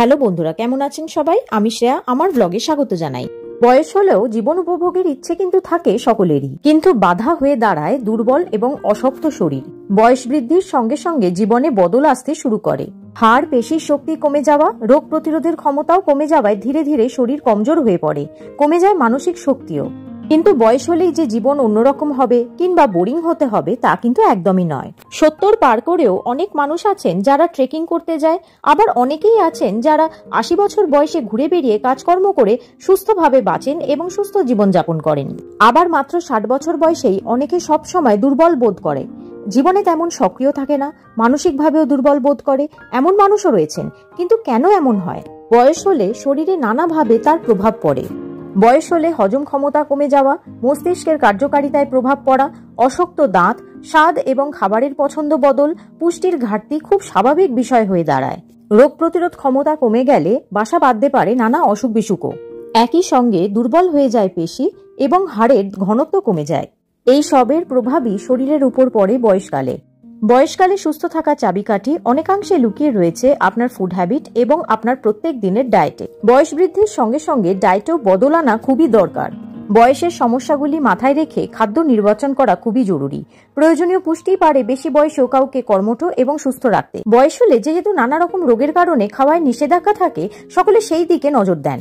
Hello বন্ধুরা, কেমন আছেন সবাই? আমি শ্রেয়া, আমার ব্লগে স্বাগত জানাই। বয়স হলেও জীবন উপভোগের ইচ্ছে কিন্তু থাকে সকলেরই, কিন্তু বাধা হয়ে দাঁড়ায় দুর্বল এবং অশক্ত শরীর। বয়স বৃদ্ধির সঙ্গে সঙ্গে জীবনে বদল আসতে শুরু করে। হাড় পেশির শক্তি কমে যাওয়া, রোগ প্রতিরোধের ক্ষমতাও কমে যাওয়ায় ধীরে ধীরে শরীর কমজোর হয়ে পড়ে, কমে যায় মানসিক শক্তিও। কিন্তু বয়স হলেই যে জীবন অন্যরকম হবে কিংবা বোরিং হতে হবে তা কিন্তু একদমই নয়। 70 পার করেও অনেক মানুষ আছেন যারা ট্রেকিং করতে যায়, আবার অনেকেই আছেন যারা 80 বছর বয়সে ঘুরে বেরিয়ে কাজকর্ম করে সুস্থভাবে বাঁচেন এবং সুস্থ জীবনযাপন করেন। আবার মাত্র 60 বছর বয়সেই অনেকে সব সময় দুর্বল বোধ করে, জীবনে তেমন সক্রিয় থাকে না, মানসিকভাবেও দুর্বল বোধ করে, এমন মানুষও রয়েছেন। কিন্তু কেন এমন হয়? বয়স হলে শরীরে নানাভাবে তার প্রভাব পড়ে। বয়স হলে হজম ক্ষমতা কমে যাওয়া, মস্তিষ্কের কার্যকারিতায় প্রভাব পড়া, অশক্ত দাঁত, স্বাদ এবং খাবারের পছন্দ বদল, পুষ্টির ঘাটতি খুব স্বাভাবিক বিষয় হয়ে দাঁড়ায়। রোগ প্রতিরোধ ক্ষমতা কমে গেলে বাসা বাঁধতে পারে নানা অসুখ বিসুখও। একই সঙ্গে দুর্বল হয়ে যায় পেশি এবং হাড়ের ঘনত্ব কমে যায়। এই সবের প্রভাবই শরীরের উপর পড়ে বয়সকালে। বয়সকালে সুস্থ থাকার চাবিকাঠি অনেকাংশে লুকিয়ে রয়েছে আপনার ফুড হ্যাবিট এবং আপনার প্রত্যেক দিনের ডায়েটে। বয়স বৃদ্ধির সঙ্গে সঙ্গে ডায়েটেও বদল আনা খুবই দরকার। বয়সের সমস্যাগুলি মাথায় রেখে খাদ্য নির্বাচন করা খুবই জরুরি। প্রয়োজনীয় পুষ্টি পারে বেশি বয়সেও কাউকে কর্মঠ এবং সুস্থ রাখতে। বয়স হলে যেহেতু নানা রকম রোগের কারণে খাওয়ায় নিষেধাজ্ঞা থাকে, সকলে সেই দিকে নজর দেন।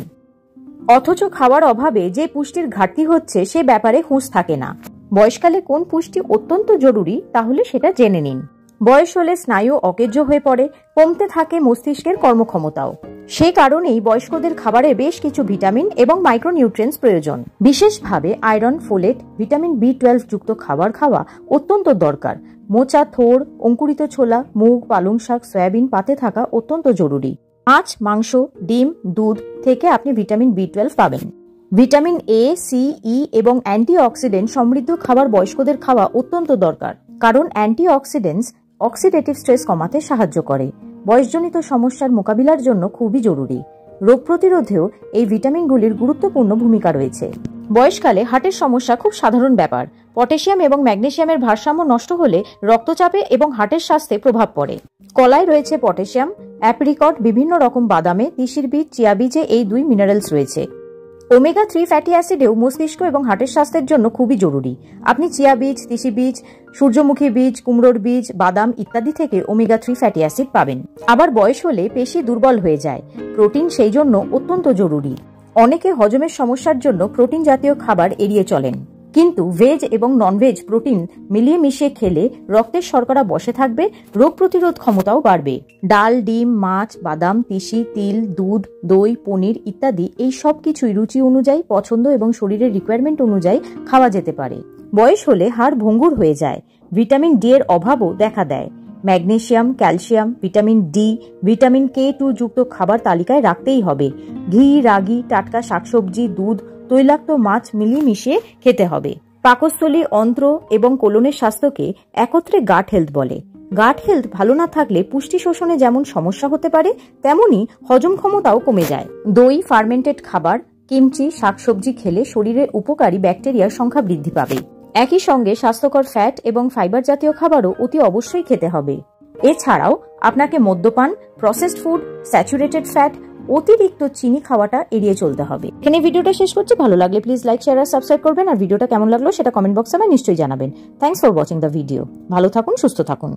অথচ খাওয়ার অভাবে যে পুষ্টির ঘাটতি হচ্ছে সে ব্যাপারে হুঁশ থাকে না। বয়সকালে কোন পুষ্টি অত্যন্ত জরুরি তাহলে সেটা জেনে নিন। বয়স হলে স্নায়ু অকেজ্য হয়ে পড়ে, কমতে থাকে মস্তিষ্কের কর্মক্ষমতাও। সে কারণেই বয়স্কদের খাবারে বেশ কিছু ভিটামিন এবং মাইক্রোনিউট্রিয়েন্টস প্রয়োজন। বিশেষভাবে আয়রন, ফোলেট, ভিটামিন B12 যুক্ত খাবার খাওয়া অত্যন্ত দরকার। মোচা, থোড়, অঙ্কুরিত ছোলা, মুগ, পালং শাক, সয়াবিন পাতে থাকা অত্যন্ত জরুরি। মাছ, মাংস, ডিম, দুধ থেকে আপনি ভিটামিন B12 পাবেন। ভিটামিন A, C, E এবং অ্যান্টিঅক্সিডেন্ট সমৃদ্ধ খাবার বয়স্কদের খাওয়া অত্যন্ত দরকার, কারণ অ্যান্টিঅক্সিডেন্টস অক্সিডেটিভ স্ট্রেস কমাতে সাহায্য করে। বয়সজনিত সমস্যার মোকাবিলার জন্য খুবই জরুরি। রোগ প্রতিরোধেও এই ভিটামিনগুলির গুরুত্বপূর্ণ ভূমিকা রয়েছে। বয়সকালে হার্টের সমস্যা খুব সাধারণ ব্যাপার। পটাশিয়াম এবং ম্যাগনেসিয়ামের ভারসাম্য নষ্ট হলে রক্তচাপে এবং হার্টের স্বাস্থ্যে প্রভাব পড়ে। কলায় রয়েছে পটাশিয়াম, অ্যাপ্রিকট, বিভিন্ন রকম বাদামে, তিসির বীজ, চিয়া বীজে এই 2 মিনারেলস রয়েছে। ওমেগা 3 ফ্যাটি অ্যাসিডেও মস্তিষ্ক এবং হার্টের স্বাস্থ্যের জন্য খুবই জরুরি। আপনি চিয়া বীজ, তিসি বীজ, সূর্যমুখী বীজ, কুমড়োর বীজ, বাদাম ইত্যাদি থেকে ওমেগা 3 ফ্যাটি অ্যাসিড পাবেন। আবার বয়স হলে পেশি দুর্বল হয়ে যায়, প্রোটিন সেই জন্য অত্যন্ত জরুরি। অনেকে হজমের সমস্যার জন্য প্রোটিন জাতীয় খাবার এড়িয়ে চলেন, কিন্তু ভেজ এবং ননভেজ প্রোটিন মিলিয়ে মিশিয়ে খেলে রক্তের শর্করা বসে থাকবে, রোগ প্রতিরোধ ক্ষমতাও বাড়বে। ডাল, ডিম, মাছ, বাদাম, তিসি, তিল, দুধ, দই, পনির ইত্যাদি এই সব কিছুই রুচি অনুযায়ী, পছন্দ এবং শরীরের রিকোয়ারমেন্ট অনুযায়ী খাওয়া যেতে পারে। বয়স হলে হাড় ভঙ্গুর হয়ে যায়, ভিটামিন ডি এর অভাবও দেখা দেয়। Magnesium, calcium, vitamin D, vitamin K2 যুক্ত খাবার তালিকায় রাখতেই হবে। ঘি, রাগি, টাটকা শাকসবজি, দুধ, তৈলাক্ত মাছ মিলিয়ে মিশিয়ে খেতে হবে। পাকস্থলী, অন্ত্র এবং কোলনের স্বাস্থ্যকে একত্রে গাট হেলথ বলে। গাট হেলথ ভালো না থাকলে পুষ্টি শোষণে যেমন সমস্যা হতে পারে, তেমনি হজম ক্ষমতাও কমে যায়। দই, ফার্মেন্টেড খাবার, কিমচি, শাকসবজি খেলে শরীরে উপকারী ব্যাকটেরিয়ার সংখ্যা বৃদ্ধি পাবে। একই সঙ্গে স্বাস্থ্যকর ফ্যাট এবং ফাইবার জাতীয় খাবারও অতি অবশ্যই খেতে হবে। এছাড়াও আপনাকে মদ্যপান, প্রসেসড ফুড, স্যাচুরেটেড ফ্যাট, অতিরিক্ত চিনি খাওয়াটা এড়িয়ে চলতে হবে। এখানে ভিডিওটা শেষ করছি। ভালো লাগলে প্লিজ লাইক, শেয়ার আর সাবস্ক্রাইব করবেন, আর ভিডিওটা কেমন লাগলো সেটা কমেন্ট বক্সে আমায় নিশ্চয়ই জানাবেন। Thanks for watching the video. ভালো থাকুন, সুস্থ থাকুন।